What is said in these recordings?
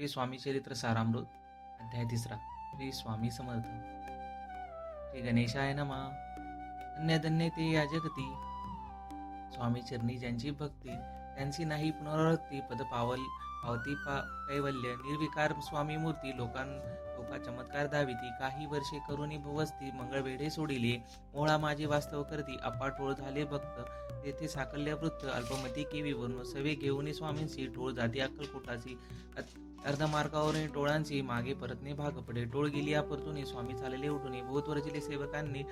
श्री स्वामी चरित्र सारामृत अध्याय 3 श्री स्वामी समर्थ. श्री गणेशाय नमः. धन्य धन्य ते या जगती स्वामी चरणी ज्यांची भक्ती, त्यांची नाही पुनरावृत्ती. पद पावती कैवल्य निर्विकार स्वामी मूर्ती. लोका चमत्कार धाविती. काही वर्षे करुणी भवस्ती. मंगळवेढे सोडिले मोळा माझे वास्तव करती. अपाट टोळ झाले भक्त तेथे साकल्य वृत्त. अल्पमती केवी वरून सवे घेऊन स्वामींची. टोळ जाती अक्कलकोटाची अर्धमार्गावरून टोळांची. मागे परतणे भाग पडे. टोळ गेली परतुनी. स्वामी चालले उठून. बहुत वरचिले सेवकांनी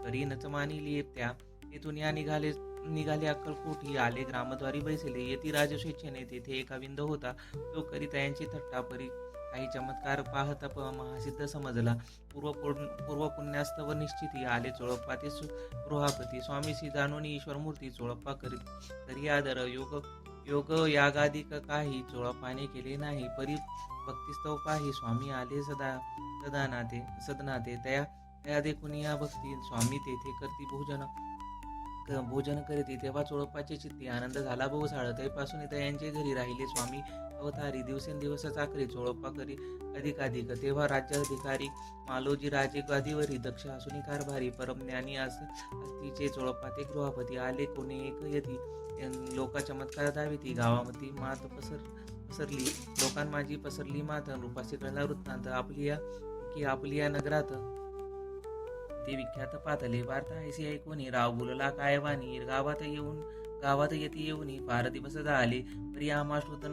तरी नच मानिली त्या. तेथून या निघाले अक्कलकोटी. आले ग्रामद्वारी बैसले. येती राजस्वेच्छेने. तेथे एका विंद होता तो करीता यांची थट्टा. परी काही चमत्कार पाहता महासिद्ध समजला. पूर्व पुण्यास्तव निश्चिती. आले चोळप्पा ते गृहापती. स्वामीशी जाणून ईश्वरमूर्ती. चोळप्पा करी आदर. योग यागादिक काही चोळप्पाने केले नाही. परी भक्तिस्तव पाही. स्वामी आले सदनाते त्या देखून या भक्ती. स्वामी तेथे करती भोजन करीती. तेव्हा चोळप्पाचे चित्ती आनंद झाला बहुसाळ. तैपासून यांचे घरी राहिले स्वामी अवतारी. दिवसेंदिवस चाकरी. चोळप्पा करी अधिकाधिक. तेव्हा राज्याधिकारी मालोजी राजे गादीवरी. दक्ष असूनी कारभारी. परमज्ञानी असतीचे चोळप्पा ते गृहापती. आले कोणी एक यती. लोका चमत्कार धाविती. गावामध्ये मात पसरली. लोकांमाजी पसरली मात. रूपाशी कळला वृत्तांत. आपली या नगरात ते विख्यात पातले. वार्ता ऐसी ऐकून राव बोलला काय वाणी. गावात येती येऊनी फार दिवस झाले. परी आमाश्रुत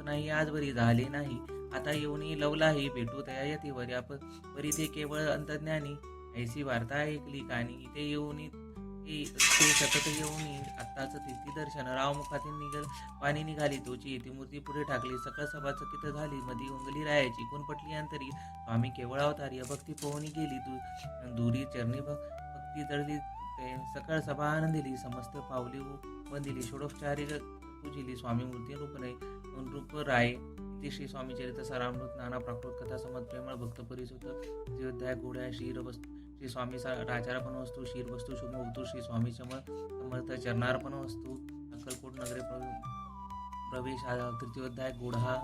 नाही आजवरी झाले नाही. आता येऊनी लवलाही भेटू तया यतीवर. परी ते केवळ अंतज्ञानी. ऐसी वार्ता ऐकली कानी. ते येऊनी ते सतत येऊनी आत्ताच तिथी दर्शन. राव मुखातील पाणी निघाली तोची. येथे मूर्ती पुढे टाकली. सकळ सभा चकित झाली. मधी उंगली रायाची. कोण पटली अंतरी. स्वामी केवळ अवतारी. भक्ती पोहणी गेली दुरी चरणी. भक्ती जळली सकळ सभा आनंदिली. समस्त पावली वंदिली. षोडोपचारी पूजिली. स्वामी मूर्ती रूप राय. इथे श्री स्वामी चरित्र सारामृत. नाना प्राकृत कथा समज प्रेमळ भक्त परिसुत अयोध्या घोड्या श्री स्वामी राजार्पण वस्तू शीर वस्तू शुभ वस्तू. श्री स्वामी समर्थ चरणार्पण वस्तू. अक्कलकोट नगरे प्रवेश. तृतीयोध्याय. गुढा